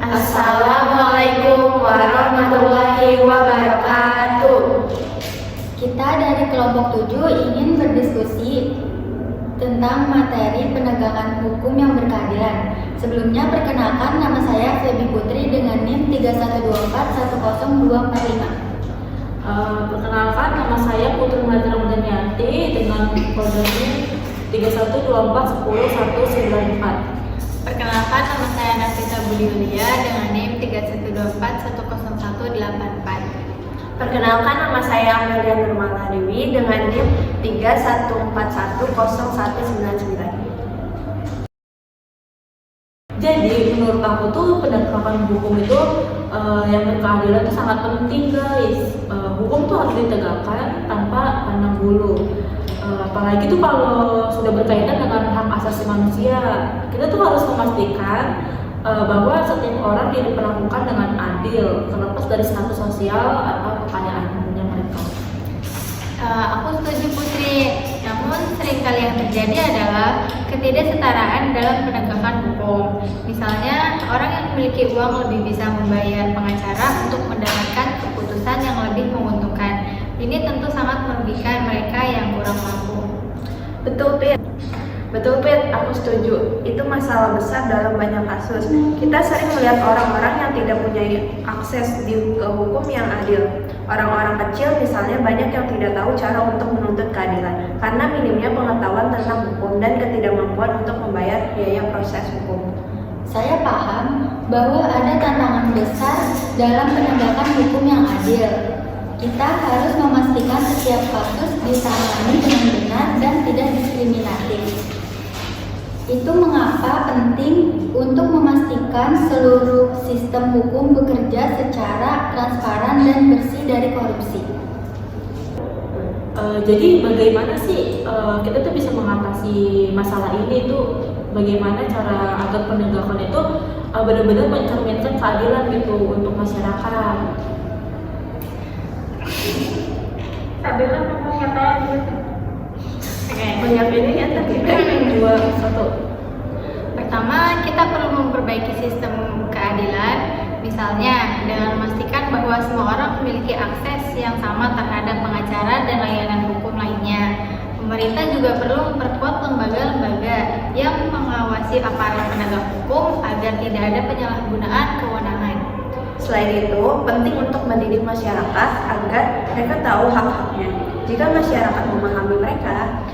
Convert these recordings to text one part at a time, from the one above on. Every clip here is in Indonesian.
Assalamualaikum warahmatullahi wabarakatuh. Kita dari kelompok 7 ingin berdiskusi tentang materi penegakan hukum yang berkeadilan. Sebelumnya perkenalkan, nama saya Febi Putri dengan NIM 312410245. Perkenalkan, nama saya Putri Melati Ramadhaniati dengan kode NIM 312410194. Perkenalkan, nama saya Nafisa Budi Yulia dengan NIM 312410184. Perkenalkan, nama saya Amelia Nurmala Dewi dengan NIM 314101999. Jadi menurut aku tuh penegakan hukum itu yang berkeadilan itu sangat penting, guys. Hukum tuh harus ditegakkan tanpa pandang bulu. Apalagi tuh kalau sudah berkaitan dengan hak asasi manusia, kita tuh harus memastikan bahwa setiap orang diperlakukan dengan adil, terlepas dari status sosial atau kekayaannya mereka. Aku setuju, Putri. Namun seringkali yang terjadi adalah ketidaksetaraan dalam penegakan hukum. Misalnya, orang yang memiliki uang lebih bisa membayar pengacara untuk mendapatkan keputusan yang lebih menguntungkan. Ini tentu sangat merugikan mereka yang kurang mampu. Betul, Pit, aku setuju. Itu masalah besar dalam banyak kasus. Kita sering melihat orang-orang yang tidak punya akses ke hukum yang adil. Orang-orang kecil misalnya banyak yang tidak tahu cara untuk menuntut keadilan karena minimnya pengetahuan tentang hukum dan ketidakmampuan untuk membayar biaya proses hukum. Saya paham bahwa ada tantangan besar dalam penegakan hukum yang adil. Kita harus memastikan setiap kasus ditangani dengan benar dan tidak diskriminatif. Itu mengapa penting untuk memastikan seluruh sistem hukum bekerja secara transparan dan bersih dari korupsi. Jadi bagaimana sih kita tuh bisa mengatasi masalah ini tuh? Bagaimana cara agar penegakan itu benar-benar mencerminkan keadilan gitu untuk masyarakat? Keadilan ngomongnya tadi. Banyak ini ya tadi. 2, 1. Pertama, kita perlu memperbaiki sistem keadilan, misalnya dengan memastikan bahwa semua orang memiliki akses yang sama terhadap pengacara dan layanan hukum lainnya. Pemerintah juga perlu memperkuat lembaga-lembaga yang mengawasi aparat penegak hukum agar tidak ada penyalahgunaan kewenangan. Selain itu, penting untuk mendidik masyarakat agar mereka tahu hak-haknya. Jika masyarakat memahami mereka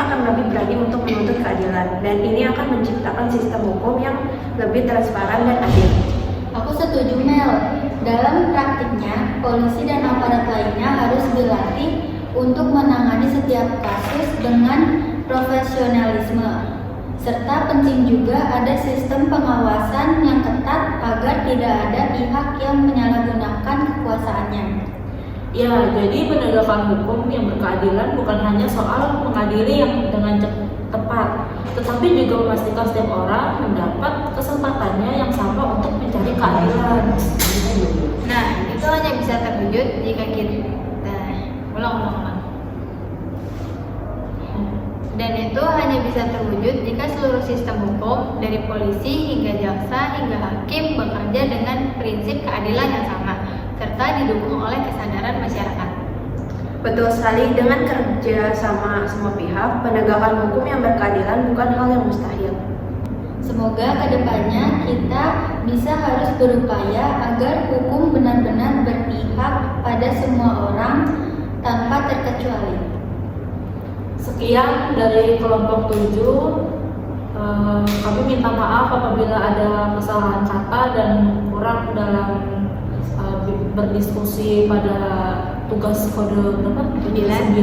akan lebih berani untuk menuntut keadilan, dan ini akan menciptakan sistem hukum yang lebih transparan dan adil. Aku setuju, Mel. Dalam praktiknya, polisi dan aparat lainnya harus dilatih untuk menangani setiap kasus dengan profesionalisme. Serta penting juga ada sistem pengawasan yang ketat agar tidak ada pihak yang menyalahgunakan kekuasaannya. Ya, jadi penegakan hukum yang berkeadilan bukan hanya soal mengadili yang dengan tepat, tetapi juga memastikan setiap orang mendapat kesempatannya yang sama untuk mencari keadilan. Nah, itu hanya bisa terwujud jika kita ulang. Dan itu hanya bisa terwujud jika seluruh sistem hukum dari polisi hingga jaksa hingga hakim bekerja dengan prinsip keadilan yang sama serta didukung oleh kesadaran masyarakat. Betul sekali, dengan kerja sama semua pihak, penegakan hukum yang berkeadilan bukan hal yang mustahil. Semoga kedepannya kita bisa harus berupaya agar hukum benar-benar berpihak pada semua orang tanpa terkecuali. Sekian dari kelompok 7. Kami minta maaf apabila ada kesalahan kata dan kurang dalam berdiskusi pada tugas kode berapa? 9.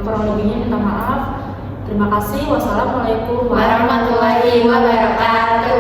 Kurang lebihnya minta maaf. Terima kasih. Wassalamualaikum Warahmatullahi wabarakatuh.